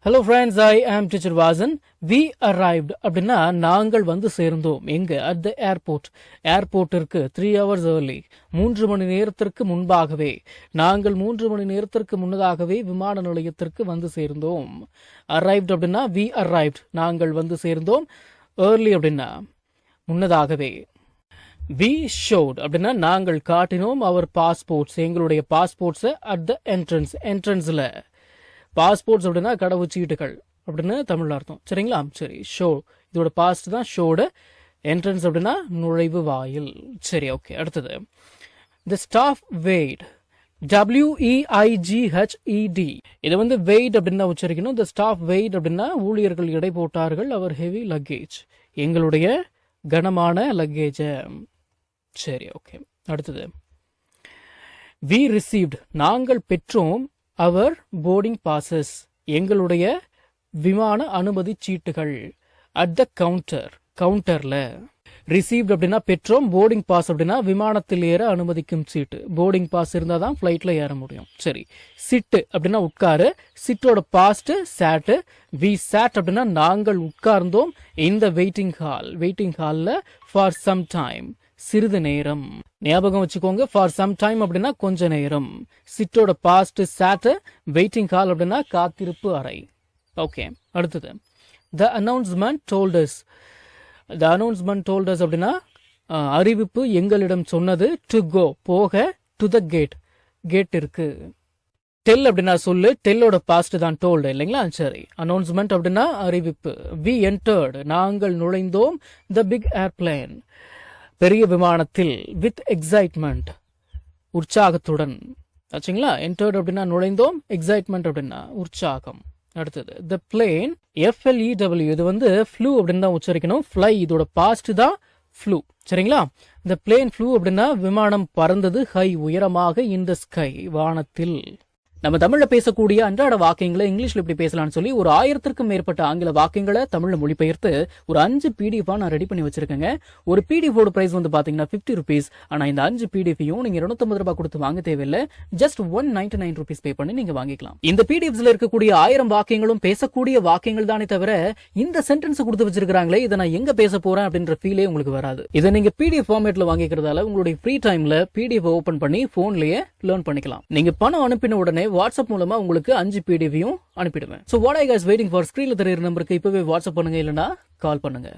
Hello friends, I am teacher Vasan. We arrived அப்படின்னா நாங்கள் வந்து சேர்ந்தோம். எங்க? at the airport. ஏர்போர்ட்டிற்கு 3 hours early. 3 மணி நேரத்திற்கு முன்பாகவே நாங்கள் 3 மணி நேரத்திற்கு முன்னதாகவே விமான நிலையத்திற்கு வந்து சேர்ந்தோம். arrived அப்படின்னா we arrived நாங்கள் வந்து சேர்ந்தோம். early அப்படின்னா முன்னதாகவே. we showed அப்படின்னா நாங்கள் காட்டினோம் our passports எங்களுடைய பாஸ்போர்ட்ஸை at the entranceல. பாஸ்போர்ட்ஸ் அப்படின்னா கடவுச்சீட்டுகள் அப்படின்னு தமிழ்ல அர்த்தம். சரிங்களா? சரி, ஷோ இதோட பாஸ்ட் தான் ஷோட. என்ட்ரன்ஸ் அப்படின்னா நுழைவு வாயில். சரி, ஓகே. அடுத்தது தி ஸ்டாஃப் வெயிட். WEIGHED. இதை வந்து வெயிட் அப்படின்னு தான் உச்சரிக்கணும். தி ஸ்டாஃப் வெயிட் அப்படின்னா ஊழியர்கள் எடை போட்டார்கள் அவர் ஹெவி லக்கேஜ் எங்களுடைய கனமான லக்கேஜ. சரி, ஓகே. அடுத்தது வி ரிசீவ்ட் நாங்கள் பெற்றோம் அவர் போர்டிங் பாசஸ் எங்களுடைய விமான அனுமதி சீட்டுகள். At the கவுண்டர்ல. ரிசீவ்ட் அப்படின்னா பெற்றோம், போர்டிங் பாஸ் அப்படின்னா விமானத்தில் ஏற அனுமதிக்கும் சீட்டு. போர்டிங் பாஸ் இருந்தால் தான் ஃப்ளைட்ல ஏற முடியும். சரி, சிட்டு அப்படின்னா உட்காரு. சிட்டோட பாஸ்ட் சாட்டு. வி சாட் அப்படின்னா நாங்கள் உட்கார்ந்தோம். இந்த வெயிட்டிங் ஹால்ல ஃபார் சம் டைம் சிறிது நேரம். ஞாபகம் வச்சுக்கோங்க, ஃபார் சம் டைம் அப்படின்னா கொஞ்ச நேரம். சிட்டோட பாஸ்ட் சாட். வெயிட்டிங் ஹால் அப்படின்னா காத்திருப்பு அறை. ஓகே. அடுத்தது த அனௌன்ஸ்மெண்ட் டோல்டஸ். த அனௌன்ஸ்மெண்ட் டோல்டஸ் அப்படின்னா அறிவிப்பு எங்களிடம் சொன்னது. டு கோ போக. டு த கேட் இருக்கு. டெல் அப்படின்னா சொல்லு. டெல்லோட பாஸ்ட் தான் டோல்டு இல்லைங்களா? சரி, அனௌன்ஸ்மெண்ட் அப்படின்னா அறிவிப்பு. வி என்டர்ட் நாங்கள் நுழைந்தோம். த பிக் ஏர்பிளேன் பெரிய விமானத்தில். வித் எக்ஸைட்மெண்ட் உற்சாகத்துடன். ஆச்சுங்களா? என்டர்ட் அப்படின்னா நுழைந்தோம். எக்ஸைட்மெண்ட் அப்படின்னா உற்சாகம். அடுத்தது த பிளேன். FLEW இது வந்து ஃப்ளூ அப்படின்னு தான் உச்சரிக்கணும். ஃப்ளை இதோட பாஸ்ட் தான் ஃப்ளூ. சரிங்களா? த பிளேன் ஃப்ளூ அப்படின்னா விமானம் பறந்தது. ஹை உயரமாக. இன் த ஸ்கை வானத்தில். நம்ம தமிழ்ல பேசக்கூடிய அன்றாட வாக்கியங்களை இங்கிலீஷ்ல இப்படி பேசலாம்னு சொல்லி ஒரு 1000க்கும் மேற்பட்ட ஆங்கில வாக்கியங்களை தமிழ்ல மொழிபெயர்த்து ஒரு 5 PDF நான் ரெடி பண்ணி வச்சிருக்கேங்க. ஒரு PDF ஓட பிரைஸ் வந்து பாத்தீங்கன்னா 50 rupees. ஆனா இந்த 5 PDFையும் நீங்க 250 ரூபாய் கொடுத்து வாங்க தேவையில்லை. ஜஸ்ட் 199 rupees பே பண்ணி நீங்க வாங்கிக்கலாம். இந்த PDFஸ்ல இருக்கக்கூடிய 1000 வாக்கியங்களும் பேசக்கூடிய வாக்கியங்கள் தானே தவிர இந்த சென்டென்ஸ் கொடுத்து வச்சிருக்காங்களே இதை நான் எங்க பேச போறேன் அப்படின்ற ஃபீலே உங்களுக்கு வராது. இதை நீங்க PDF ஃபார்மேட்ல வாங்கிக்கிறதால உங்களுடைய ஃப்ரீ டைம்ல PDF ஓபன் பண்ணி போன்லயே லேர்ன் பண்ணிக்கலாம். நீங்க பணம் அனுப்பின உடனே வாட்ஸ்அப் மூலமா உங்களுக்கு 5 PDFையும் அனுப்பிடுவேன். So what are you guys waiting for? ஸ்கிரீன்ல தெரியுற நம்பருக்கு இப்பவே வாட்ஸ்அப் பண்ணுங்க, இல்லனா கால் பண்ணுங்க.